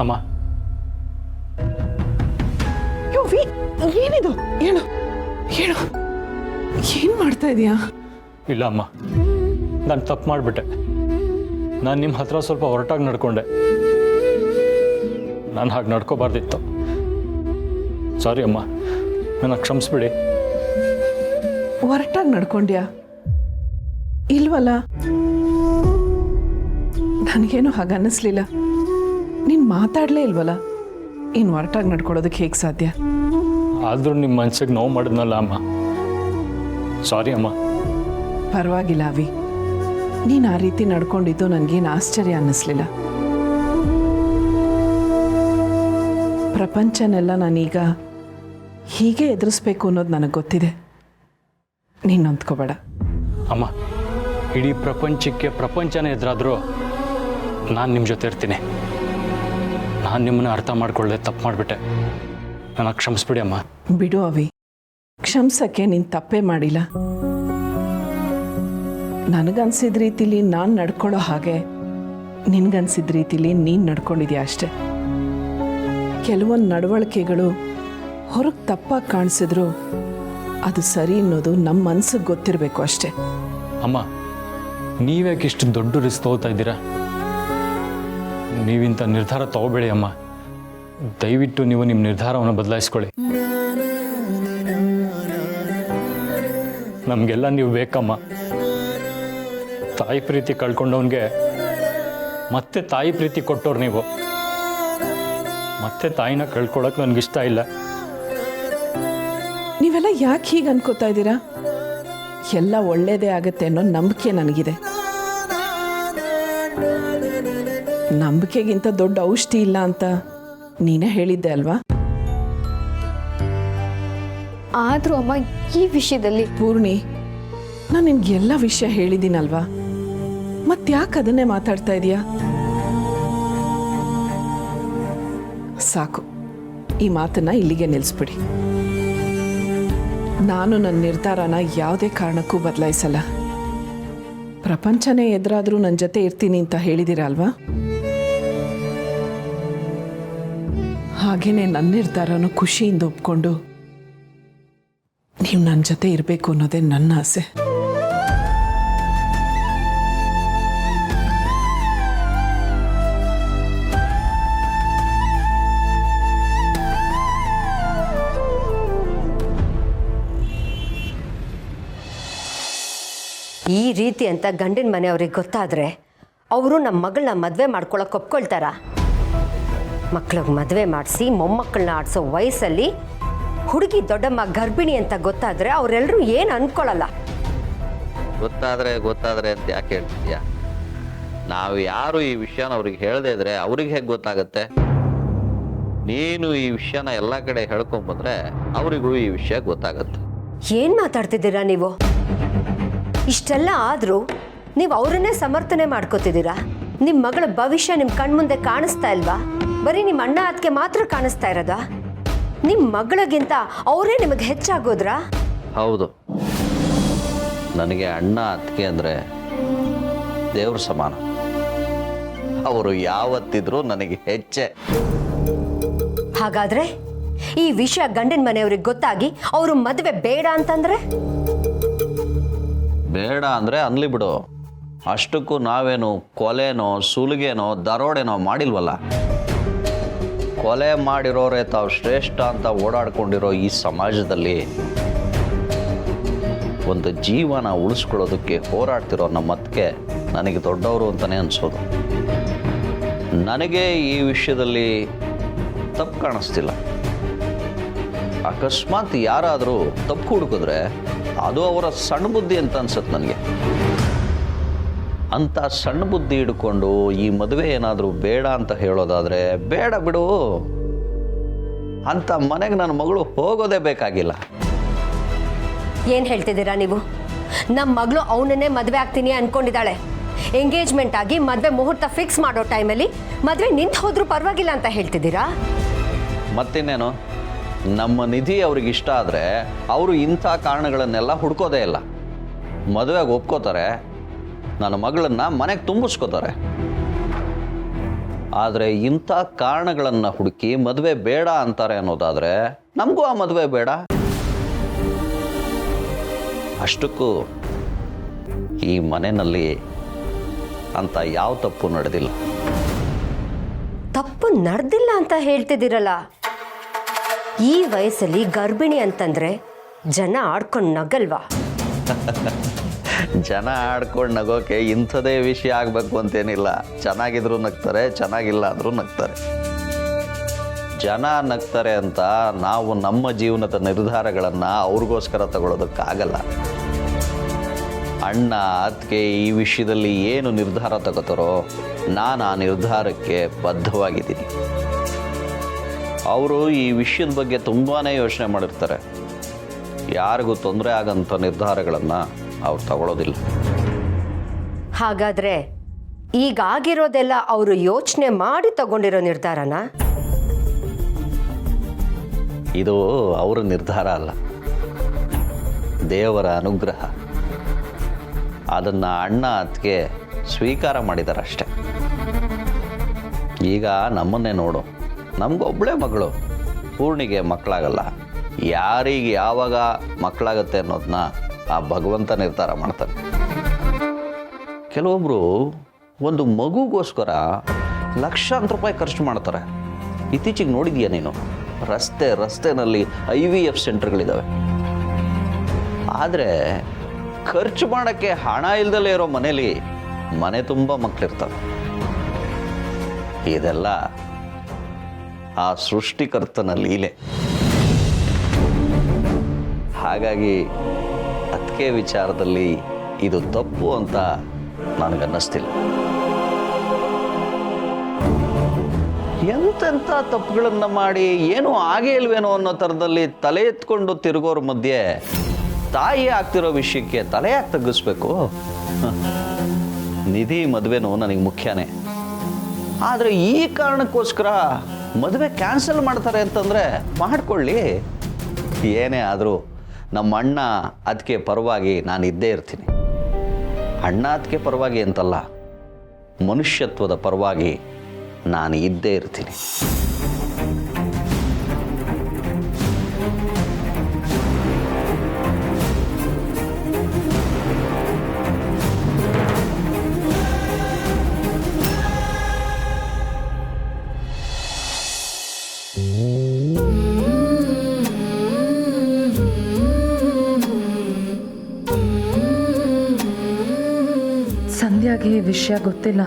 ಅಮ್ಮ ಯೋವಿ, ಏನಿದು? ಹೇಳು ಹೇಳು, ಏನ್ ಮಾಡ್ತಾ ಇದೀಯಾ? ಇಲ್ಲ ಅಮ್ಮ, ನಾನು ತಪ್ಪು ಮಾಡಿಬಿಟ್ಟೆ. ನಾನು ನಿಮ್ಮ ಹತ್ರ ಸ್ವಲ್ಪ ಹೊರಟಾಗಿ ನಡ್ಕೊಂಡೆ. ನಾನು ಹಾಗೆ ನಡ್ಕೋಬಾರ್ದಿತ್ತು. ಸಾರಿ ಅಮ್ಮ, ನನ್ನ ಕ್ಷಮಿಸ್ಬಿಡಿ. ಹೊರಟಾಗಿ ನಡ್ಕೊಂಡ್ಯಾ? ಇಲ್ವಲ್ಲ, ನನಗೇನು ಹಾಗನ್ನಿಸ್ಲಿಲ್ಲ. ನೀನು ಮಾತಾಡಲೇ ಇಲ್ವಲ್ಲ, ಇನ್ನು ಹೊರಟಾಗಿ ನಡ್ಕೊಳ್ಳೋದಕ್ಕೆ ಹೇಗೆ ಸಾಧ್ಯ? ಆದರೂ ನಿಮ್ಮ ಮನ್ಸಿಗೆ ನೋವು ಮಾಡಿದ್ನಲ್ಲ ಅಮ್ಮ. ಸಾರಿ ಅಮ್ಮ. ಪರವಾಗಿಲ್ಲ ಅವಿ, ನೀನು ಆ ರೀತಿ ನಡ್ಕೊಂಡಿದ್ದು ನನಗೇನು ಆಶ್ಚರ್ಯ ಅನ್ನಿಸ್ಲಿಲ್ಲ. ಪ್ರಪಂಚನೆಲ್ಲ ನಾನೀಗ ಹೀಗೆ ಎದುರಿಸ್ಬೇಕು ಅನ್ನೋದು ನನಗೆ ಗೊತ್ತಿದೆ. ನೀನು ನೊಂದ್ಕೋಬೇಡ ಅಮ್ಮ. ಇಡೀ ಪ್ರಪಂಚಕ್ಕೆ ಪ್ರಪಂಚನೇ ಎದುರಾದರೂ ನಾನು ನಿಮ್ಮ ಜೊತೆ ಇರ್ತೀನಿ. ನಾನು ನಿಮ್ಮನ್ನ ಅರ್ಥ ಮಾಡ್ಕೊಳ್ಳದೆ ತಪ್ಪು ಮಾಡಿಬಿಟ್ಟೆ. ನನಗೆ ಕ್ಷಮಿಸ್ಬಿಡಿ ಅಮ್ಮ. ಬಿಡು ಅವಿ, ಕ್ಷಮಿಸಕ್ಕೆ ನೀನು ತಪ್ಪೇ ಮಾಡಿಲ್ಲ. ನನಗನ್ಸಿದ ರೀತಿಲಿ ನಾನು ನಡ್ಕೊಳ್ಳೋ ಹಾಗೆ ನಿನಗನ್ಸಿದ ರೀತಿಲಿ ನೀನು ನಡ್ಕೊಂಡಿದ್ಯಾ ಅಷ್ಟೆ. ಕೆಲವೊಂದು ನಡವಳಿಕೆಗಳು ಹೊರಗೆ ತಪ್ಪಾಗಿ ಕಾಣಿಸಿದ್ರು ಅದು ಸರಿ ಅನ್ನೋದು ನಮ್ಮ ಮನಸ್ಸಿಗೆ ಗೊತ್ತಿರಬೇಕು ಅಷ್ಟೆ. ಅಮ್ಮ, ನೀವ್ಯಾಕೆ ಇಷ್ಟು ದೊಡ್ಡ ರಿಸ್ಕ್ ತಗೋತಾ ಇದ್ದೀರಾ? ನೀವಿಂಥ ನಿರ್ಧಾರ ತಗೋಬೇಡಿ ಅಮ್ಮ. ದಯವಿಟ್ಟು ನೀವು ನಿಮ್ಮ ನಿರ್ಧಾರವನ್ನು ಬದಲಾಯಿಸ್ಕೊಳ್ಳಿ. ನಮಗೆಲ್ಲ ನೀವು ಬೇಕಮ್ಮ. ತಾಯಿ ಪ್ರೀತಿ ಕಳ್ಕೊಂಡವನಿಗೆ ಮತ್ತೆ ತಾಯಿ ಪ್ರೀತಿ ಕೊಟ್ಟವ್ರು ನೀವು. ಮತ್ತೆ ತಾಯಿನ ಕಳ್ಕೊಳ್ಳೋಕೆ ನನಗಿಷ್ಟ ಇಲ್ಲ. ನೀವೆಲ್ಲ ಯಾಕೆ ಹೀಗೆ ಅನ್ಕೋತಾ ಇದ್ದೀರಾ? ಎಲ್ಲ ಒಳ್ಳೇದೇ ಆಗತ್ತೆ ಅನ್ನೋ ನಂಬಿಕೆ ನನಗಿದೆ. ನಂಬಿಕೆಗಿಂತ ದೊಡ್ಡ ಔಷಧಿ ಇಲ್ಲ ಅಂತ ನೀನೇ ಹೇಳಿದ್ದೆ ಅಲ್ವಾ? ಆದರೂ ಅಮ್ಮ, ಈ ವಿಷಯದಲ್ಲಿ ಪೂರ್ಣಿ, ನಾನು ನಿನ್ಗೆಲ್ಲ ವಿಷಯ ಹೇಳಿದ್ದೀನಲ್ವಾ? ಮತ್ತ್ಯಾಕೆ ಅದನ್ನೇ ಮಾತಾಡ್ತಾ ಇದೀಯಾ? ಸಾಕು, ಈ ಮಾತನ್ನ ಇಲ್ಲಿಗೆ ನಿಲ್ಲಿಸ್ಬಿಡಿ. ನಾನು ನನ್ನ ನಿರ್ಧಾರನ ಯಾವುದೇ ಕಾರಣಕ್ಕೂ ಬದಲಾಯಿಸಲ್ಲ. ಪ್ರಪಂಚನೇ ಎದುರಾದರೂ ನನ್ನ ಜೊತೆ ಇರ್ತೀನಿ ಅಂತ ಹೇಳಿದ್ದೀರ ಅಲ್ವಾ? ಹಾಗೇನೆ ನನ್ನ ನಿರ್ಧಾರನೂ ಖುಷಿಯಿಂದ ಒಪ್ಕೊಂಡು ನೀವು ನನ್ನ ಜೊತೆ ಇರಬೇಕು ಅನ್ನೋದೇ ನನ್ನ ಆಸೆ. ಈ ರೀತಿ ಅಂತ ಗಂಡಿನ ಮನೆಯವ್ರಿಗೆ ಗೊತ್ತಾದರೆ ಅವರು ನಮ್ಮ ಮಗಳನ್ನ ಮದುವೆ ಮಾಡ್ಕೊಳಕ್ಕೆ ಒಪ್ಕೊಳ್ತಾರ? ಮಕ್ಳಿಗೆ ಮದುವೆ ಮಾಡಿಸಿ ಮೊಮ್ಮಕ್ಕಳನ್ನ ಆಡಿಸೋ ವಯಸ್ಸಲ್ಲಿ ಹುಡುಗಿ ದೊಡ್ಡಮ್ಮ ಗರ್ಭಿಣಿ ಅಂತ ಗೊತ್ತಾದರೆ ಅವರೆಲ್ಲರೂ ಏನು ಅನ್ಕೊಳ್ಳಲ್ಲ? ಗೊತ್ತಾದ್ರೆ ಅಂತ ಯಾಕೆ ಹೇಳ್ತಿದ್ಯಾ? ನಾವು ಯಾರು ಈ ವಿಷಯನ ಅವ್ರಿಗೆ ಹೇಳದೇ ಇದ್ರೆ ಅವ್ರಿಗೆ ಹೇಗೆ ಗೊತ್ತಾಗತ್ತೆ? ನೀನು ಈ ವಿಷಯನ ಎಲ್ಲ ಕಡೆ ಹೇಳ್ಕೊಂಬಂದ್ರೆ ಅವರಿಗೂ ಈ ವಿಷಯ ಗೊತ್ತಾಗತ್ತೆ. ಏನು ಮಾತಾಡ್ತಿದ್ದೀರಾ ನೀವು? ಇಷ್ಟೆಲ್ಲ ಆದರೂ ನೀವು ಅವರನ್ನೇ ಸಮರ್ಥನೆ ಮಾಡ್ಕೋತಿದ್ದೀರಾ? ನಿಮ್ಮ ಮಗಳ ಭವಿಷ್ಯ ನಿಮ್ಮ ಕಣ್ಮುಂದೆ ಕಾಣಿಸ್ತಾ ಇಲ್ವಾ? ಬರೀ ನಿಮ್ಮ ಅಣ್ಣ ಅದಕ್ಕೆ ಮಾತ್ರ ಕಾಣಿಸ್ತಾ ಇರೋದಾ? ನಿಮ್ಮ ಮಗಳಿಗಿಂತ ಅವರೇ ನಿಮಗೆ ಹೆಚ್ಚಾಗೋದ್ರಾ? ಹೌದು, ನನಗೆ ಅಣ್ಣ ಅತ್ತಿಗೆ ಅಂದರೆ ದೇವ್ರ ಸಮಾನ. ಅವರು ಯಾವತ್ತಿದ್ರೂ ನನಗೆ ಹೆಚ್ಚೆ. ಹಾಗಾದ್ರೆ ಈ ವಿಷಯ ಗಂಡಿನ ಮನೆಯವ್ರಿಗೆ ಗೊತ್ತಾಗಿ ಅವರು ಮದುವೆ ಬೇಡ ಅಂತಂದ್ರೆ? ಬೇಡ ಅಂದರೆ ಅನ್ಲಿ ಬಿಡು. ಅಷ್ಟಕ್ಕೂ ನಾವೇನು ಕೊಲೆನೋ ಸುಲಿಗೆನೋ ದರೋಡೆನೋ ಮಾಡಿಲ್ವಲ್ಲ. ಕೊಲೆ ಮಾಡಿರೋರೇ ತಾವು ಶ್ರೇಷ್ಠ ಅಂತ ಓಡಾಡ್ಕೊಂಡಿರೋ ಈ ಸಮಾಜದಲ್ಲಿ ಒಂದು ಜೀವನ ಉಳಿಸ್ಕೊಳ್ಳೋದಕ್ಕೆ ಹೋರಾಡ್ತಿರೋ ನಮ್ಮತ್ತಿಗೆ ನನಗೆ ದೊಡ್ಡವರು ಅಂತಲೇ ಅನಿಸೋದು. ನನಗೆ ಈ ವಿಷಯದಲ್ಲಿ ತಪ್ಪು ಕಾಣಿಸ್ತಿಲ್ಲ. ಅಕಸ್ಮಾತ್ ಯಾರಾದರೂ ತಪ್ಪು ಹುಡುಕಿದ್ರೆ ಅದು ಅವರ ಸಣ್ಣ ಬುದ್ಧಿ ಅಂತ ಅನ್ಸುತ್ತೆ ನನಗೆ. ಅಂತ ಸಣ್ಣ ಬುದ್ಧಿ ಹಿಡ್ಕೊಂಡು ಈ ಮದುವೆ ಏನಾದರೂ ಬೇಡ ಅಂತ ಹೇಳೋದಾದರೆ ಬೇಡ ಬಿಡು. ಅಂತ ಮನೆಗೆ ನನ್ನ ಮಗಳು ಹೋಗೋದೇ ಬೇಕಾಗಿಲ್ಲ. ಏನು ಹೇಳ್ತಿದ್ದೀರಾ ನೀವು? ನಮ್ಮ ಮಗಳು ಅವನನ್ನೇ ಮದುವೆ ಆಗ್ತೀನಿ ಅನ್ಕೊಂಡಿದ್ದಾಳೆ. ಎಂಗೇಜ್ಮೆಂಟ್ ಆಗಿ ಮದುವೆ ಮುಹೂರ್ತ ಫಿಕ್ಸ್ ಮಾಡೋ ಟೈಮಲ್ಲಿ ಮದುವೆ ನಿಂತು ಹೋದ್ರೂ ಪರವಾಗಿಲ್ಲ ಅಂತ ಹೇಳ್ತಿದ್ದೀರಾ? ಮತ್ತಿನ್ನೇನು, ನಮ್ಮ ನಿಧಿ ಅವ್ರಿಗೆ ಇಷ್ಟ ಆದರೆ ಅವರು ಇಂಥ ಕಾರಣಗಳನ್ನೆಲ್ಲ ಹುಡ್ಕೋದೇ ಇಲ್ಲ. ಮದುವೆಗೆ ಒಪ್ಕೋತಾರೆ, ನನ್ನ ಮಗಳನ್ನ ಮನೆಗೆ ತುಂಬಿಸ್ಕೋತಾರೆ. ಆದರೆ ಇಂಥ ಕಾರಣಗಳನ್ನು ಹುಡುಕಿ ಮದುವೆ ಬೇಡ ಅಂತಾರೆ ಅನ್ನೋದಾದರೆ ನಮಗೂ ಆ ಮದುವೆ ಬೇಡ. ಅಷ್ಟಕ್ಕೂ ಈ ಮನೆಯಲ್ಲಿ ಅಂತ ಯಾವ ತಪ್ಪು ನಡೆದಿಲ್ಲ. ತಪ್ಪು ನಡೆದಿಲ್ಲ ಅಂತ ಹೇಳ್ತಿದ್ದೀರಲ್ಲ, ಈ ವಯಸ್ಸಲ್ಲಿ ಗರ್ಭಿಣಿ ಅಂತಂದ್ರೆ ಜನ ಆಡ್ಕೊಂಡು ನಗಲ್ವಾ? ಜನ ಆಡ್ಕೊಂಡು ನಗೋಕೆ ಇಂಥದೇ ವಿಷಯ ಆಗಬೇಕು ಅಂತೇನಿಲ್ಲ. ಚೆನ್ನಾಗಿದ್ರು ನಗ್ತಾರೆ, ಚೆನ್ನಾಗಿಲ್ಲ ಅಂದರೂ ನಗ್ತಾರೆ. ಜನ ನಗ್ತಾರೆ ಅಂತ ನಾವು ನಮ್ಮ ಜೀವನದ ನಿರ್ಧಾರಗಳನ್ನು ಅವ್ರಿಗೋಸ್ಕರ ತಗೊಳ್ಳೋದಕ್ಕಾಗಲ್ಲ. ಅಣ್ಣ ಅತ್ತಿಗೆ ಈ ವಿಷಯದಲ್ಲಿ ಏನು ನಿರ್ಧಾರ ತಗೋತಾರೋ ನಾನು ಆ ನಿರ್ಧಾರಕ್ಕೆ ಬದ್ಧವಾಗಿದ್ದೀನಿ. ಅವರು ಈ ವಿಷಯದ ಬಗ್ಗೆ ತುಂಬಾ ಯೋಚನೆ ಮಾಡಿರ್ತಾರೆ. ಯಾರಿಗೂ ತೊಂದರೆ ಆಗಂಥ ನಿರ್ಧಾರಗಳನ್ನು ಅವ್ರು ತಗೊಳ್ಳೋದಿಲ್ಲ. ಹಾಗಾದ್ರೆ ಈಗಾಗಿರೋದೆಲ್ಲ ಅವರು ಯೋಚನೆ ಮಾಡಿ ತಗೊಂಡಿರೋ ನಿರ್ಧಾರನ? ಇದು ಅವರ ನಿರ್ಧಾರ ಅಲ್ಲ, ದೇವರ ಅನುಗ್ರಹ. ಅದನ್ನು ಅಣ್ಣ ಅತ್ತಿಗೆ ಸ್ವೀಕಾರ ಮಾಡಿದ್ದಾರೆ ಅಷ್ಟೆ. ಈಗ ನಮ್ಮನ್ನೇ ನೋಡು, ನಮಗೊಬ್ಬಳೇ ಮಗಳು, ಪೂರ್ಣಿಗೆ ಮಕ್ಕಳಾಗಲ್ಲ. ಯಾರಿಗೆ ಯಾವಾಗ ಮಕ್ಕಳಾಗತ್ತೆ ಅನ್ನೋದನ್ನ ಆ ಭಗವಂತ ನಿರ್ಧಾರ ಮಾಡ್ತಾನೆ. ಕೆಲವೊಬ್ಬರು ಒಂದು ಮಗುಗೋಸ್ಕರ ಲಕ್ಷಾಂತರ ರೂಪಾಯಿ ಖರ್ಚು ಮಾಡ್ತಾರೆ. ಇತ್ತೀಚೆಗೆ ನೋಡಿದ್ಯಾ ನೀನು? ರಸ್ತೆನಲ್ಲಿ IVF ಸೆಂಟರ್ಗಳಿದ್ದಾವೆ. ಆದರೆ ಖರ್ಚು ಮಾಡೋಕ್ಕೆ ಹಣ ಇಲ್ದಲೇ ಇರೋ ಮನೇಲಿ ಮನೆ ತುಂಬ ಮಕ್ಕಳಿರ್ತವೆ. ಇದೆಲ್ಲ ಆ ಸೃಷ್ಟಿಕರ್ತನ ಲೀಲೆ. ಹಾಗಾಗಿ ಅದಕ್ಕೆ ವಿಚಾರದಲ್ಲಿ ಇದು ತಪ್ಪು ಅಂತ ನನಗನ್ನಿಸ್ತಿಲ್ಲ. ಎಂತೆಂಥ ತಪ್ಪುಗಳನ್ನು ಮಾಡಿ ಏನೂ ಆಗೇ ಇಲ್ವೇನೋ ಅನ್ನೋ ಥರದಲ್ಲಿ ತಲೆ ಎತ್ಕೊಂಡು ತಿರುಗೋರ ಮಧ್ಯೆ ತಾಯಿ ಆಗ್ತಿರೋ ವಿಷಯಕ್ಕೆ ತಲೆ ಯಾಕೆ ತಗ್ಗಿಸ್ಬೇಕು? ನಿಧಿ ಮದುವೆನೂ ನನಗೆ ಮುಖ್ಯನೇ. ಆದರೆ ಈ ಕಾರಣಕ್ಕೋಸ್ಕರ ಮದುವೆ ಕ್ಯಾನ್ಸಲ್ ಮಾಡ್ತಾರೆ ಅಂತಂದರೆ ಮಾಡಿಕೊಳ್ಳಿ. ಏನೇ ಆದರೂ ನಮ್ಮ ಅಣ್ಣ ಅದಕ್ಕೆ ಪರವಾಗಿ ನಾನು ಇದ್ದೇ ಇರ್ತೀನಿ. ಅಣ್ಣ ಅದಕ್ಕೆ ಪರವಾಗಿ ಅಂತಲ್ಲ, ಮನುಷ್ಯತ್ವದ ಪರವಾಗಿ ನಾನು ಇದ್ದೇ ಇರ್ತೀನಿ. ಸಂಧ್ಯಾಗೆ ಈ ವಿಷಯ ಗೊತ್ತಿಲ್ಲ.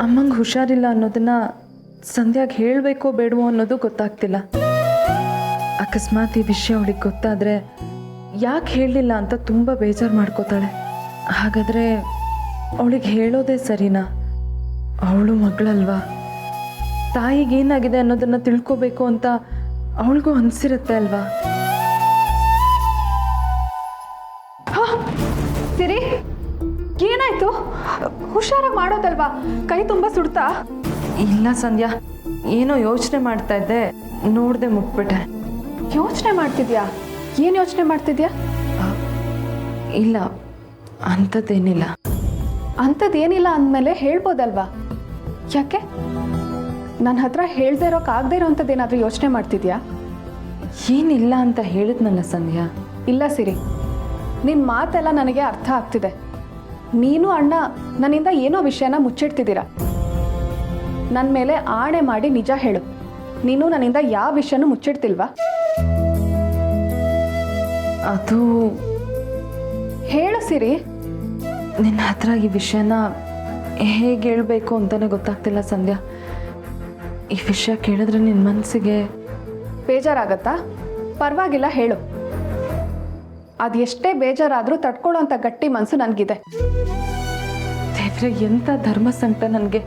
ಅಮ್ಮಂಗೆ ಹುಷಾರಿಲ್ಲ ಅನ್ನೋದನ್ನ ಸಂಧ್ಯಾಗೆ ಹೇಳಬೇಕೋ ಬೇಡವೋ ಅನ್ನೋದು ಗೊತ್ತಾಗ್ತಿಲ್ಲ. ಅಕಸ್ಮಾತ್ ಈ ವಿಷಯ ಅವಳಿಗೆ ಗೊತ್ತಾದರೆ ಯಾಕೆ ಹೇಳಲಿಲ್ಲ ಅಂತ ತುಂಬ ಬೇಜಾರು ಮಾಡ್ಕೋತಾಳೆ. ಹಾಗಾದರೆ ಅವಳಿಗೆ ಹೇಳೋದೇ ಸರಿನಾ? ಅವಳು ಮಗಳಲ್ವಾ? ತಾಯಿಗೇನಾಗಿದೆ ಅನ್ನೋದನ್ನು ತಿಳ್ಕೋಬೇಕು ಅಂತ ಅವಳಿಗೂ ಅನಿಸಿರುತ್ತೆ ಅಲ್ವಾ? ಸಿರಿ, ಏನಾಯ್ತು? ಹುಷಾರಾಗಿ ಮಾಡೋದಲ್ವಾ? ಕೈ ತುಂಬ ಸುಡ್ತಾ? ಇಲ್ಲ ಸಂಧ್ಯಾ, ಏನೋ ಯೋಚನೆ ಮಾಡ್ತಾ ಇದ್ದೆ, ನೋಡ್ದೆ ಮುಟ್ಬಿಟ್ಟೆ. ಯೋಚನೆ ಮಾಡ್ತಿದ್ಯಾ? ಏನು ಯೋಚನೆ ಮಾಡ್ತಿದ್ಯಾ? ಇಲ್ಲ, ಅಂಥದ್ದೇನಿಲ್ಲ. ಅಂಥದ್ದೇನಿಲ್ಲ ಅಂದಮೇಲೆ ಹೇಳ್ಬೋದಲ್ವಾ? ಯಾಕೆ ನನ್ನ ಹತ್ರ ಹೇಳ್ದೇ ಇರೋಕ್ಕಾಗದೇ ಇರೋಂಥದ್ದು ಏನಾದರೂ ಯೋಚನೆ ಮಾಡ್ತಿದ್ಯಾ? ಏನಿಲ್ಲ ಅಂತ ಹೇಳಿದ್ನಲ್ಲ ಸಂಧ್ಯಾ. ಇಲ್ಲ ಸಿರಿ, ನಿನ್ನ ಮಾತೆಲ್ಲ ನನಗೆ ಅರ್ಥ ಆಗ್ತಿದೆ. ನೀನು ಅಣ್ಣ ನನ್ನಿಂದ ಏನೋ ವಿಷಯನ ಮುಚ್ಚಿಡ್ತಿದ್ದೀರ. ನನ್ನ ಮೇಲೆ ಆಣೆ ಮಾಡಿ ನಿಜ ಹೇಳು, ನೀನು ನನ್ನಿಂದ ಯಾವ ವಿಷಯನೂ ಮುಚ್ಚಿಡ್ತಿಲ್ವಾ? ಅದು ಹೇಳು ಸಿರಿ. ನಿನ್ನ ಹತ್ರ ಈ ವಿಷಯನ ಹೇಗೆ ಹೇಳಬೇಕು ಅಂತಲೇ ಗೊತ್ತಾಗ್ತಿಲ್ಲ ಸಂಧ್ಯಾ. ಈ ವಿಷಯ ಕೇಳಿದ್ರೆ ನಿನ್ನ ಮನಸ್ಸಿಗೆ ಬೇಜಾರಾಗತ್ತಾ? ಪರವಾಗಿಲ್ಲ, ಹೇಳು. ಅದು ಎಷ್ಟೇ ಬೇಜಾರಾದರೂ ತಡ್ಕೊಳ್ಳೋಂಥ ಗಟ್ಟಿ ಮನಸ್ಸು ನನಗಿದೆ. ದೇವ್ರೆ, ಎಂಥ ಧರ್ಮ ಸಂಕಟ ನನಗೆ.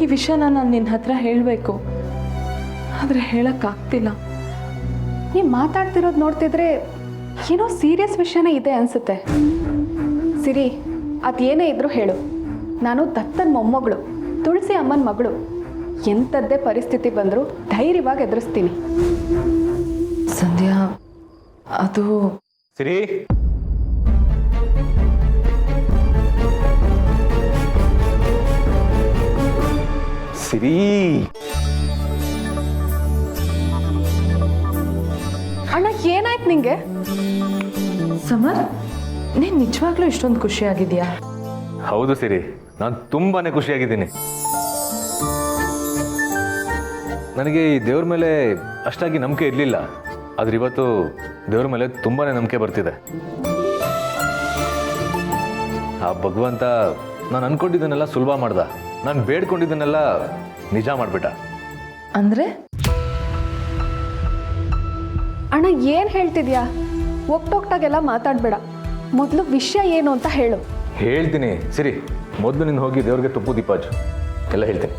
ಈ ವಿಷಯನ ನಾನು ನಿನ್ನ ಹತ್ರ ಹೇಳಬೇಕು, ಆದರೆ ಹೇಳೋಕ್ಕಾಗ್ತಿಲ್ಲ. ನೀವು ಮಾತಾಡ್ತಿರೋದು ನೋಡ್ತಿದ್ರೆ ಏನೋ ಸೀರಿಯಸ್ ವಿಷಯನೇ ಇದೆ ಅನಿಸುತ್ತೆ. ಸಿರಿ, ಅದೇನೇ ಇದ್ರೂ ಹೇಳು. ನಾನು ದತ್ತನ ಮೊಮ್ಮಗಳು, ತುಳಸಿ ಅಮ್ಮನ ಮಗಳು. ಎಂಥದ್ದೇ ಪರಿಸ್ಥಿತಿ ಬಂದರೂ ಧೈರ್ಯವಾಗಿ ಎದುರಿಸ್ತೀನಿ. ಸಂಧ್ಯಾ, ಅದು ಸಿರಿ, ಸಿರಿ. ಅಣ್ಣ ಏನಾಯ್ತು ನಿಂಗೆ? ಸಮರ್, ನೀನು ನಿಜವಾಗ್ಲೂ ಇಷ್ಟೊಂದು ಖುಷಿಯಾಗಿದೆಯಾ? ಹೌದು ಸಿರಿ, ನಾನು ತುಂಬಾನೇ ಖುಷಿಯಾಗಿದ್ದೀನಿ. ನನಗೆ ಈ ದೇವ್ರ ಮೇಲೆ ಅಷ್ಟಾಗಿ ನಂಬಿಕೆ ಇರಲಿಲ್ಲ, ಆದ್ರೆ ಇವತ್ತು ದೇವ್ರ ಮೇಲೆ ತುಂಬಾನೇ ನಂಬಿಕೆ ಬರ್ತಿದೆ. ಆ ಭಗವಂತ ನಾನು ಅನ್ಕೊಂಡಿದ್ದನ್ನೆಲ್ಲ ಸುಲಭ ಮಾಡ್ದ, ನಾನು ಬೇಡ್ಕೊಂಡಿದ್ದನ್ನೆಲ್ಲ ನಿಜ ಮಾಡಿಬಿಟ್ಟ. ಅಂದರೆ ಅಣ್ಣ ಏನು ಹೇಳ್ತಿದ್ಯಾ? ಒಟ್ಟೊಟ್ಟಾಗೆಲ್ಲ ಮಾತಾಡಬೇಡ. ಮೊದಲು ವಿಷಯ ಏನು ಅಂತ ಹೇಳು. ಹೇಳ್ತೀನಿ ಸಿರಿ, ಮೊದಲು ನೀನು ಹೋಗಿ ದೇವ್ರಿಗೆ ತುಪ್ಪು ದೀಪ ಹಚ್ಚು, ಎಲ್ಲ ಹೇಳ್ತೀನಿ.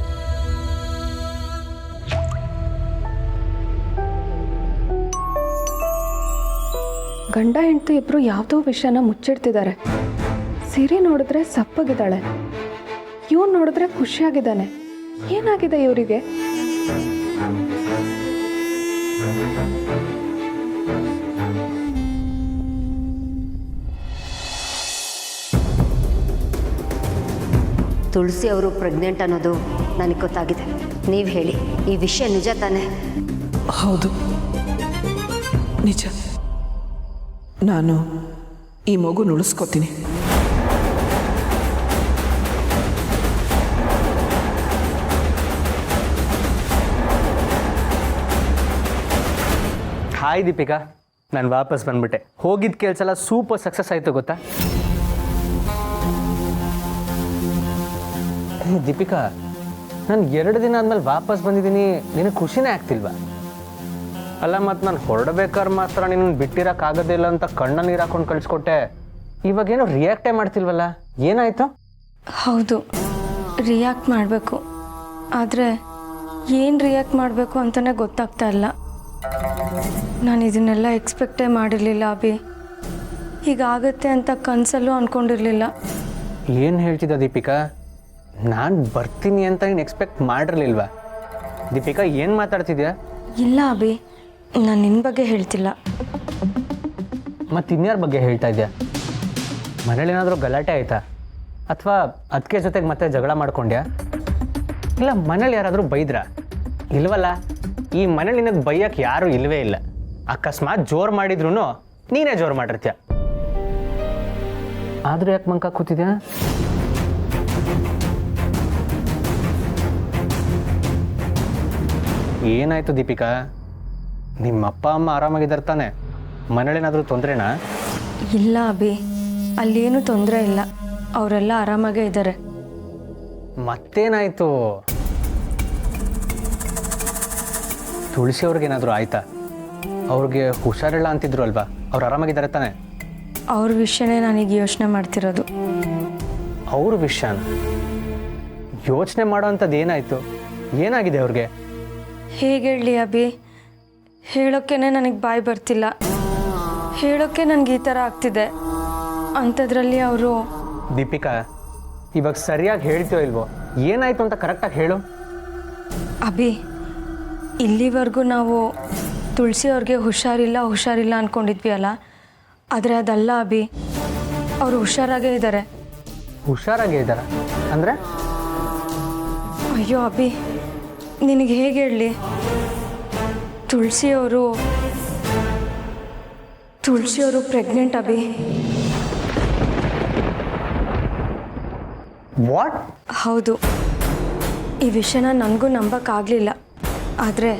ಗಂಡ ಹೆಂಡತಿ ಇಬ್ರು ಯಾವುದೋ ವಿಷಯನ ಮುಚ್ಚಿಡ್ತಿದ್ದಾರೆ. ಸಿರಿ ನೋಡಿದ್ರೆ ಸಪ್ಪಗಿದ್ದಾಳೆ, ಇವನು ನೋಡಿದ್ರೆ ಖುಷಿಯಾಗಿದ್ದಾನೆ. ಏನಾಗಿದೆ ಇವರಿಗೆ? ತುಳಸಿ ಅವರು ಪ್ರೆಗ್ನೆಂಟ್ ಅನ್ನೋದು ನನಗೆ ಗೊತ್ತಾಗಿದೆ. ನೀವು ಹೇಳಿ, ಈ ವಿಷಯ ನಿಜ ತಾನೇ? ಹೌದು, ನಿಜ. ನಾನು ಈ ಮಗುನ ಉಳಿಸ್ಕೋತೀನಿ. ಹಾಯ್ ದೀಪಿಕಾ, ನಾನು ವಾಪಸ್ ಬಂದ್ಬಿಟ್ಟೆ. ಹೋಗಿದ್ದ ಕೆಲಸ ಎಲ್ಲ ಸೂಪರ್ ಸಕ್ಸಸ್ ಆಯಿತು ಗೊತ್ತಾ? ದೀಪಿಕಾ, ನಾನು 2 ದಿನ ಆದಮೇಲೆ ವಾಪಸ್ ಬಂದಿದ್ದೀನಿ, ನಿನಗೆ ಖುಷಿನೇ ಆಗ್ತಿಲ್ವಾ? ಅಲ್ಲ, ಮತ್ತು ನಾನು ಹೊರಡಬೇಕಾದ್ರೆ ಮಾತ್ರ ನಿನ್ನ ಬಿಟ್ಟಿರೋಕ್ಕಾಗೋದಿಲ್ಲ ಅಂತ ಕಣ್ಣ ನೀರು ಹಾಕೊಂಡು ಕಳಿಸ್ಕೊಟ್ಟೆ. ಇವಾಗೇನೋ ರಿಯಾಕ್ಟೇ ಮಾಡ್ತಿಲ್ವಲ್ಲ, ಏನಾಯಿತು? ಹೌದು, ರಿಯಾಕ್ಟ್ ಮಾಡಬೇಕು, ಆದರೆ ಏನು ರಿಯಾಕ್ಟ್ ಮಾಡಬೇಕು ಅಂತಲೇ ಗೊತ್ತಾಗ್ತಾ ಇಲ್ಲ. ನಾನು ಇದನ್ನೆಲ್ಲ ಎಕ್ಸ್ಪೆಕ್ಟೇ ಮಾಡಿರಲಿಲ್ಲ ಅಭಿ. ಹೀಗಾಗತ್ತೆ ಅಂತ ಕನಸಲ್ಲೂ ಅಂದ್ಕೊಂಡಿರಲಿಲ್ಲ. ಏನು ಹೇಳ್ತಿದ್ದ ದೀಪಿಕಾ? ನಾನು ಬರ್ತೀನಿ ಅಂತ ನೀನು ಎಕ್ಸ್ಪೆಕ್ಟ್ ಮಾಡಿರಲಿಲ್ವಾ? ದೀಪಿಕಾ, ಏನು ಮಾತಾಡ್ತಿದ್ಯಾ? ಇಲ್ಲ ಅಭಿ, ನಾನು ನಿನ್ನ ಬಗ್ಗೆ ಹೇಳ್ತಿಲ್ಲ. ಮತ್ತು ಇನ್ಯಾರ ಬಗ್ಗೆ ಹೇಳ್ತಾ ಇದೆಯಾ? ಮನೇಲೇನಾದರೂ ಗಲಾಟೆ ಆಯಿತಾ? ಅಥವಾ ಅದಕ್ಕೆ ಜೊತೆಗೆ ಮತ್ತೆ ಜಗಳ ಮಾಡ್ಕೊಂಡ್ಯಾ? ಇಲ್ಲ ಮನೇಲಿ ಯಾರಾದರೂ ಬೈದ್ರಾ? ಇಲ್ವಲ್ಲ, ಈ ಮನೇಲಿ ನಿನಗೆ ಬೈಯಕ್ಕೆ ಯಾರೂ ಇಲ್ಲವೇ ಇಲ್ಲ. ಅಕಸ್ಮಾತ್ ಜೋರು ಮಾಡಿದ್ರು ನೀನೇ ಜೋರು ಮಾಡಿರ್ತೀಯ. ಆದರೂ ಯಾಕೆ ಮಂಕ ಕೂತಿದ್ಯಾ? ಏನಾಯ್ತು ದೀಪಿಕಾ? ನಿಮ್ಮ ಅಪ್ಪ ಅಮ್ಮ ಆರಾಮಾಗಿದ್ದಾರೆ ತಾನೆ? ಮನೇಲೇನಾದರೂ ತೊಂದರೆನಾ? ಇಲ್ಲ ಅಭಿ, ಅಲ್ಲೇನೂ ತೊಂದರೆ ಇಲ್ಲ, ಅವರೆಲ್ಲ ಆರಾಮಾಗೇ ಇದ್ದಾರೆ. ಮತ್ತೇನಾಯಿತು? ತುಳಸಿ ಅವ್ರಿಗೇನಾದರೂ ಆಯ್ತಾ? ಅವ್ರಿಗೆ ಹುಷಾರಿಲ್ಲ ಅಂತಿದ್ರು ಅಲ್ವಾ? ಅವ್ರು ಆರಾಮಾಗಿದ್ದಾರೆ ತಾನೆ? ಅವ್ರ ವಿಷಯನೇ ನನಗೆ ಯೋಚನೆ ಮಾಡ್ತಿರೋದು. ಅವ್ರ ವಿಷಯನ ಯೋಚನೆ ಮಾಡೋ ಅಂಥದ್ದು ಏನಾಯಿತು? ಏನಾಗಿದೆ ಅವ್ರಿಗೆ? ಹೇಗೆ ಹೇಳಲಿ ಅಭಿ, ಹೇಳೋಕ್ಕೇ ನನಗೆ ಬಾಯಿ ಬರ್ತಿಲ್ಲ. ಹೇಳೋಕ್ಕೆ ನನಗೆ ಈ ಥರ ಆಗ್ತಿದೆ. ಅಂಥದ್ರಲ್ಲಿ ಅವರು... ದೀಪಿಕಾ, ಇವಾಗ ಸರಿಯಾಗಿ ಹೇಳ್ತೀಯೋ ಇಲ್ವೋ? ಏನಾಯಿತು ಅಂತ ಕರೆಕ್ಟಾಗಿ ಹೇಳು. ಅಭಿ, ಇಲ್ಲಿವರೆಗೂ ನಾವು ತುಳಸಿ ಅವ್ರಿಗೆ ಹುಷಾರಿಲ್ಲ ಅಂದ್ಕೊಂಡಿದ್ವಿ ಅಲ್ಲ, ಆದರೆ ಅದಲ್ಲ ಅಭಿ, ಅವರು ಹುಷಾರಾಗೇ ಇದ್ದಾರೆ. ಹುಷಾರಾಗೇ ಇದ್ದಾರಾ ಅಂದರೆ? ಅಯ್ಯೋ ಅಭಿ, ನಿನಗೆ ಹೇಗೆ ಹೇಳಲಿ, ತುಳಸಿಯವರು ಪ್ರೆಗ್ನೆಂಟ್ ಅಭಿ. ವಾಟ್? ಹೌದು, ಈ ವಿಷಯನ ನನಗೂ ನಂಬಕ್ಕಾಗಲಿಲ್ಲ, ಆದರೆ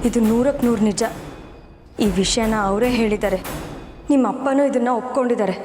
ಇದು 100ಕ್ಕೆ 100 ನಿಜ. ಈ ವಿಷಯನ ಅವರೇ ಹೇಳಿದ್ದಾರೆ. ನಿಮ್ಮ ಅಪ್ಪನೂ ಇದನ್ನು ಒಪ್ಕೊಂಡಿದ್ದಾರೆ.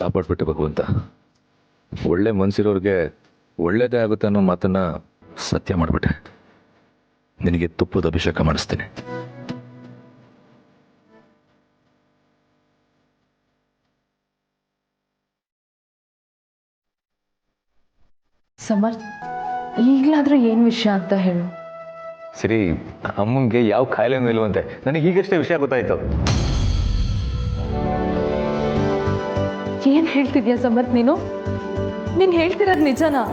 ಕಾಪಾಡ್ಬಿಟ್ಟೆ ಭಗವಂತ. ಒಳ್ಳೆ ಮನ್ಸಿರೋರಿಗೆ ಒಳ್ಳೇದೇ ಆಗುತ್ತೆ ಅನ್ನೋ ಮಾತನ್ನ ಸತ್ಯ ಮಾಡಿಬಿಟ್ಟೆ. ನಿನಗೆ ತುಪ್ಪದ ಅಭಿಷೇಕ ಮಾಡಿಸ್ತೀನಿ. ಸಮರ್, ಈಗಲಾದರೂ ಏನು ವಿಷಯ ಅಂತ ಹೇಳು. ಸರಿ, ಅಮ್ಮಂಗೆ ಯಾವ ಕಾಯಿಲೆನೂ ಇಲ್ವಂತೆ. ನನಗೆ ಈಗಷ್ಟೇ ವಿಷಯ ಗೊತ್ತಾಯ್ತು. ಏನು ಹೇಳ್ತಿದ್ಯಾ ಸಮರ್ಥ್ ನೀನು? ನೀನು ಹೇಳ್ತಿರೋದು ನಿಜನಾ?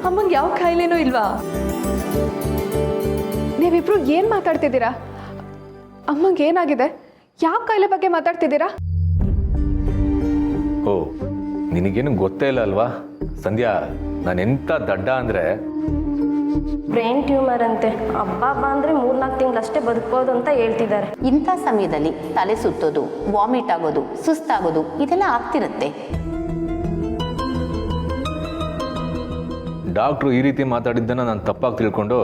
ಅಮ್ಮಂಗೆ ಯಾವ ಕಾಯಿಲೆನೂ ಇಲ್ವಾ? ನೀವಿಬ್ರು ಏನು ಮಾತಾಡ್ತಿದ್ದೀರಾ? ಅಮ್ಮಂಗೆ ಏನಾಗಿದೆ? ಯಾವ ಕಾಯಿಲೆ ಬಗ್ಗೆ ಮಾತಾಡ್ತಿದ್ದೀರಾ? ಓ, ನಿನಗೇನು ಗೊತ್ತೇ ಇಲ್ಲ ಅಲ್ವಾ ಸಂಧ್ಯಾ? ನಾನೆಂಥ ದಡ್ಡ ಅಂದರೆ ಬ್ರೈನ್ ಟ್ಯೂಮರ್ ಅಂತೆ. ಹಬ್ಬ ಅಂದರೆ 3-4 ತಿಂಗಳಷ್ಟೇ ಬದುಕ್ಬೋದು ಅಂತ ಹೇಳ್ತಿದ್ದಾರೆ. ಇಂಥ ಸಮಯದಲ್ಲಿ ತಲೆ ಸುತ್ತೋದು, ವಾಮಿಟ್ ಆಗೋದು, ಸುಸ್ತಾಗೋದು ಇದೆಲ್ಲ ಆಗ್ತಿರುತ್ತೆ. ಡಾಕ್ಟ್ರು ಈ ರೀತಿ ಮಾತಾಡಿದ್ದನ್ನು ನಾನು ತಪ್ಪಾಗಿ ತಿಳ್ಕೊಂಡು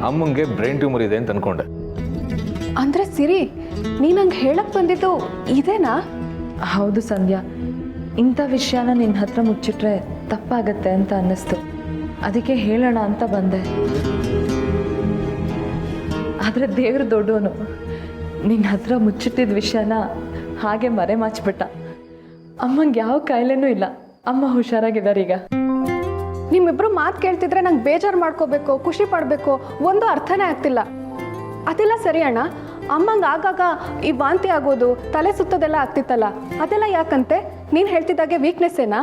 ಅಮ್ಮಂಗೆ ಬ್ರೈನ್ ಟ್ಯೂಮರ್ ಇದೆ ಅಂತ ಅನ್ಕೊಂಡೆ. ಅಂದರೆ ಸಿರಿ, ನೀನು ನಂಗೆ ಹೇಳಕ್ಕೆ ಬಂದಿದ್ದು ಇದೇನಾ? ಹೌದು ಸಂಧ್ಯಾ, ಇಂಥ ವಿಷಯನ ನಿನ್ನ ಹತ್ರ ಮುಚ್ಚಿಟ್ರೆ ತಪ್ಪಾಗತ್ತೆ ಅಂತ ಅನ್ನಿಸ್ತು. ಅದಕ್ಕೆ ಹೇಳೋಣ ಅಂತ ಬಂದೆ. ಆದರೆ ದೇವರು ದೊಡ್ಡವನು, ನಿನ್ನ ಹತ್ರ ಮುಚ್ಚಿಟ್ಟಿದ್ದ ವಿಷಯನ ಹಾಗೆ ಮರೆ ಮಾಚ್ಬಿಟ್ಟ. ಅಮ್ಮಂಗೆ ಯಾವ ಕಾಯಿಲೆನೂ ಇಲ್ಲ, ಅಮ್ಮ ಹುಷಾರಾಗಿದ್ದಾರೆ ಈಗ. ನಿಮ್ಮಿಬ್ರು ಮಾತು ಕೇಳ್ತಿದ್ರೆ ನಂಗೆ ಬೇಜಾರು ಮಾಡ್ಕೋಬೇಕು, ಖುಷಿ ಪಡಬೇಕು, ಒಂದು ಅರ್ಥನೇ ಆಗ್ತಿಲ್ಲ. ಅದೆಲ್ಲ ಸರಿ ಅಣ್ಣ. ಅಮ್ಮಂಗೆ ಆಗಾಗ ಈ ವಾಂತಿ ಆಗೋದು, ತಲೆ ಸುತ್ತೋದೆಲ್ಲ ಆಗ್ತಿತ್ತಲ್ಲ, ಅದೆಲ್ಲ ಯಾಕಂತೆ? ನೀನು ಹೇಳ್ತಿದ್ದಾಗೆ ವೀಕ್ನೆಸ್ ಏನಾ?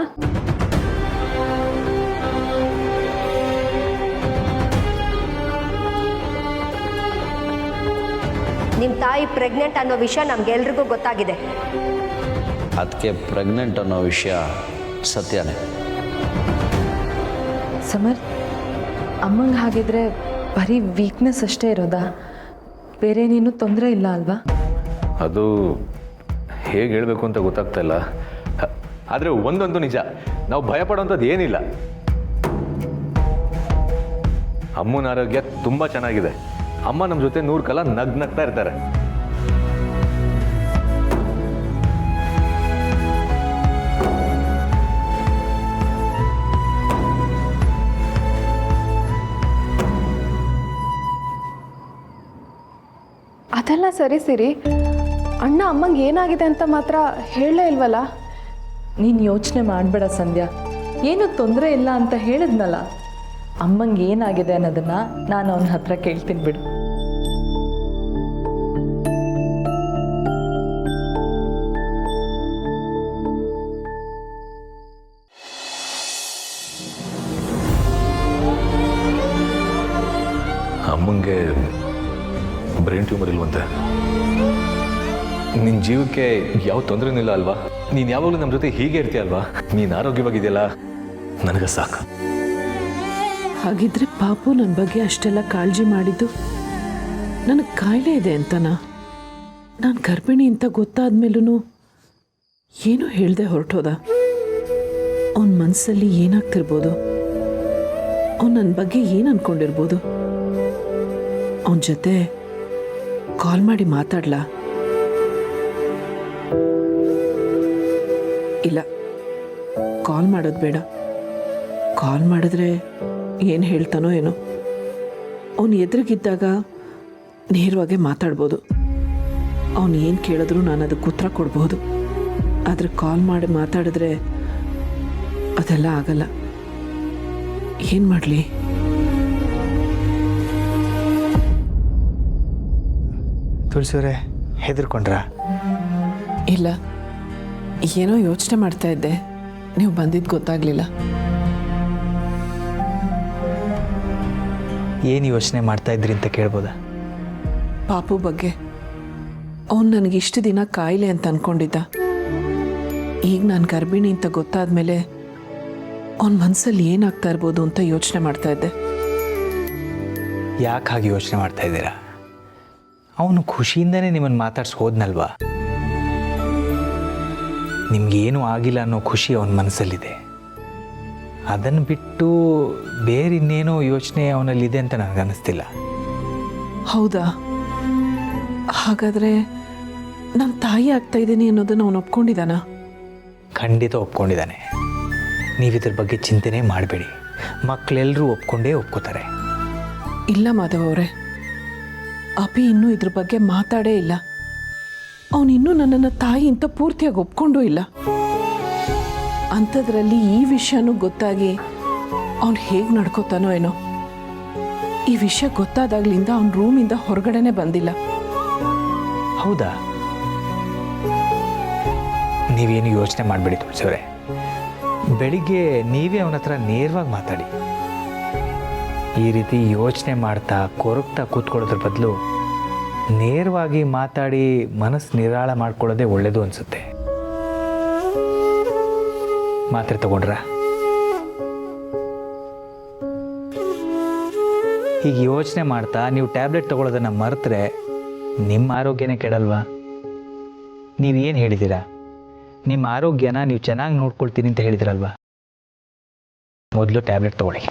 ನಿಮ್ಮ ತಾಯಿ ಪ್ರೆಗ್ನೆಂಟ್ ಅನ್ನೋ ವಿಷಯ ನಮ್ಗೆಲ್ರಿಗೂ ಗೊತ್ತಾಗಿದೆ. ಅದಕ್ಕೆ ಪ್ರೆಗ್ನೆಂಟ್ ಅನ್ನೋ ವಿಷಯ ಸತ್ಯನೇ. ಸಮರ್ಥ್, ಅಮ್ಮಂಗೆ ಹಾಗಿದ್ರೆ ಬರೀ ವೀಕ್ನೆಸ್ ಅಷ್ಟೇ ಇರೋದಾ? ಬೇರೆ ನೀನು ತೊಂದರೆ ಇಲ್ಲ ಅಲ್ವಾ? ಅದು ಹೇಗೆ ಹೇಳಬೇಕು ಅಂತ ಗೊತ್ತಾಗ್ತಾ ಇಲ್ಲ. ಆದರೆ ಒಂದಂತೂ ನಿಜ, ನಾವು ಭಯಪಡೋಂಥದ್ದು ಏನಿಲ್ಲ. ಅಮ್ಮನ ಆರೋಗ್ಯ ತುಂಬ ಚೆನ್ನಾಗಿದೆ. ಅಮ್ಮ ನಮ್ಮ ಜೊತೆ 100 ಕಾಲ ನಗ್ನಗ್ತಾ ಇರ್ತಾರೆ. ಅದೆಲ್ಲ ಸರಿ ಸಿರಿ, ಅಣ್ಣ ಅಮ್ಮಂಗೆ ಏನಾಗಿದೆ ಅಂತ ಮಾತ್ರ ಹೇಳಲೇ ಇಲ್ವಲ್ಲ? ನೀನು ಯೋಚನೆ ಮಾಡಬೇಡ ಸಂಧ್ಯಾ, ಏನು ತೊಂದರೆ ಇಲ್ಲ ಅಂತ ಹೇಳಿದ್ನಲ್ಲ. ಅಮ್ಮಂಗೆ ಏನಾಗಿದೆ ಅನ್ನೋದನ್ನು ನಾನು ಅವನ ಹತ್ರ ಕೇಳ್ತೀನಿ ಬಿಡು. ಅಮ್ಮಂಗೆ ಬ್ರೈನ್ ಟ್ಯೂಮರ್ ಇಲ್ವಂತೆ. ನಿನ್ನ ಜೀವಕ್ಕೆ ಯಾವ ತೊಂದರೆನೂ ಇಲ್ಲ ಅಲ್ವಾ? ನೀನು ಯಾವಾಗಲೂ ನಮ್ಮ ಜೊತೆ ಹೀಗೆ ಇರ್ತೀಯ ಅಲ್ವಾ? ನೀನು ಆರೋಗ್ಯವಾಗಿದೆಯಲ್ಲ, ನನಗೆ ಸಾಕು. ಹಾಗಿದ್ರೆ ಪಾಪು ನನ್ನ ಬಗ್ಗೆ ಅಷ್ಟೆಲ್ಲ ಕಾಳಜಿ ಮಾಡಿದ್ದು ನನಗೆ ಕಾಯಿಲೆ ಇದೆ ಅಂತನಾ? ನಾನು ಗರ್ಭಿಣಿ ಅಂತ ಗೊತ್ತಾದ್ಮೇಲೂ ಏನೂ ಹೇಳ್ದೆ ಹೊರಟೋದ? ಅವನ ಮನಸ್ಸಲ್ಲಿ ಏನಾಗ್ತಿರ್ಬೋದು? ಅವನು ನನ್ನ ಬಗ್ಗೆ ಏನು ಅಂದ್ಕೊಂಡಿರ್ಬೋದು? ಅವನ ಜೊತೆ ಕಾಲ್ ಮಾಡಿ ಮಾತಾಡ್ಲಾ? ಇಲ್ಲ, ಕಾಲ್ ಮಾಡೋದು ಬೇಡ. ಕಾಲ್ ಮಾಡಿದ್ರೆ ಏನು ಹೇಳ್ತಾನೋ ಏನೋ. ಅವನು ಎದುರಿಗಿದ್ದಾಗ ನೇರವಾಗಿ ಮಾತಾಡ್ಬೋದು. ಅವನು ಏನು ಕೇಳಿದ್ರು ನಾನು ಅದಕ್ಕೆ ಉತ್ತರ ಕೊಡ್ಬೋದು. ಆದರೆ ಕಾಲ್ ಮಾಡಿ ಮಾತಾಡಿದ್ರೆ ಅದೆಲ್ಲ ಆಗಲ್ಲ. ಏನು ಮಾಡಲಿ? ತುಳಸಿಯವರೇ, ಹೆದರ್ಕೊಂಡ್ರಾ? ಇಲ್ಲ, ಏನೋ ಯೋಚನೆ ಮಾಡ್ತಾ ಇದ್ದೆ, ನೀವು ಬಂದಿದ್ದು ಗೊತ್ತಾಗಲಿಲ್ಲ. ಏನು ಯೋಚನೆ ಮಾಡ್ತಾ ಇದ್ರಿ ಅಂತ ಕೇಳ್ಬೋದಾ? ಪಾಪು ಬಗ್ಗೆ. ಅವನು ನನಗೆ ಇಷ್ಟು ದಿನ ಕಾಯಿಲೆ ಅಂತ ಅಂದ್ಕೊಂಡಿದ್ದ. ಈಗ ನಾನು ಗರ್ಭಿಣಿ ಅಂತ ಗೊತ್ತಾದ್ಮೇಲೆ ಅವನ ಮನಸ್ಸಲ್ಲಿ ಏನಾಗ್ತಾ ಇರ್ಬೋದು ಅಂತ ಯೋಚನೆ ಮಾಡ್ತಾ ಇದ್ದೆ. ಯಾಕೆ ಹಾಗೆ ಯೋಚನೆ ಮಾಡ್ತಾ ಇದ್ದೀರಾ? ಅವನು ಖುಷಿಯಿಂದನೇ ನಿಮ್ಮನ್ನು ಮಾತಾಡ್ಸಿ ಹೋದ್ನಲ್ವಾ? ನಿಮಗೇನೂ ಆಗಿಲ್ಲ ಅನ್ನೋ ಖುಷಿ ಅವನ ಮನಸ್ಸಲ್ಲಿದೆ. ಅದನ್ನು ಬಿಟ್ಟು ಬೇರೆ ಇನ್ನೇನೋ ಯೋಚನೆ ಅವನಲ್ಲಿದೆ ಅಂತ ನನಗನ್ನಿಸ್ತಿಲ್ಲ. ಹೌದಾ? ಹಾಗಾದರೆ ನನ್ನ ತಾಯಿ ಆಗ್ತಾ ಇದ್ದೀನಿ ಅನ್ನೋದನ್ನು ಅವನು ಒಪ್ಕೊಂಡಿದ್ದಾನ? ಖಂಡಿತ ಒಪ್ಕೊಂಡಿದ್ದಾನೆ. ನೀವಿದ್ರ ಬಗ್ಗೆ ಚಿಂತೆನೇ ಮಾಡಬೇಡಿ. ಮಕ್ಕಳೆಲ್ಲರೂ ಒಪ್ಕೊಂಡೇ ಒಪ್ಕೋತಾರೆ. ಇಲ್ಲ ಮಾಧವ್ ಅವರೇ, ಅಪಿ ಇನ್ನೂ ಇದ್ರ ಬಗ್ಗೆ ಮಾತಾಡೇ ಇಲ್ಲ. ಅವನಿನ್ನೂ ನನ್ನನ್ನು ತಾಯಿ ಅಂತ ಪೂರ್ತಿಯಾಗಿ ಒಪ್ಕೊಂಡೂ ಇಲ್ಲ. ಅಂಥದ್ರಲ್ಲಿ ಈ ವಿಷಯನೂ ಗೊತ್ತಾಗಿ ಅವನು ಹೇಗೆ ನಡ್ಕೋತಾನೋ ಏನೋ. ಈ ವಿಷಯ ಗೊತ್ತಾದಾಗ್ಲಿಂದ ಅವನ ರೂಮಿಂದ ಹೊರಗಡೆನೆ ಬಂದಿಲ್ಲ. ಹೌದಾ? ನೀವೇನು ಯೋಚನೆ ಮಾಡಬೇಡಿ ತುಳಸಿಯವರೇ. ಬೆಳಿಗ್ಗೆ ನೀವೇ ಅವನ ಹತ್ರ ನೇರವಾಗಿ ಮಾತಾಡಿ. ಈ ರೀತಿ ಯೋಚನೆ ಮಾಡ್ತಾ ಕೊರಗ್ತಾ ಕೂತ್ಕೊಳ್ಳೋದ್ರ ಬದಲು ನೇರವಾಗಿ ಮಾತಾಡಿ ಮನಸ್ಸು ನಿರಾಳ ಮಾಡ್ಕೊಳ್ಳೋದೇ ಒಳ್ಳೆಯದು ಅನಿಸುತ್ತೆ. ಮಾತ್ರೆ ತಗೊಂಡ್ರಾ? ಈಗ ಯೋಚನೆ ಮಾಡ್ತಾ ನೀವು ಟ್ಯಾಬ್ಲೆಟ್ ತಗೊಳ್ಳೋದನ್ನು ಮರೆತರೆ ನಿಮ್ಮ ಆರೋಗ್ಯನೇ ಕೆಡಲ್ವಾ? ನೀವೇನು ಹೇಳಿದ್ದೀರಾ? ನಿಮ್ಮ ಆರೋಗ್ಯನ ನೀವು ಚೆನ್ನಾಗಿ ನೋಡ್ಕೊಳ್ತೀನಿ ಅಂತ ಹೇಳಿದಿರಲ್ವಾ? ಮೊದಲು ಟ್ಯಾಬ್ಲೆಟ್ ತಗೊಳ್ಳಿ.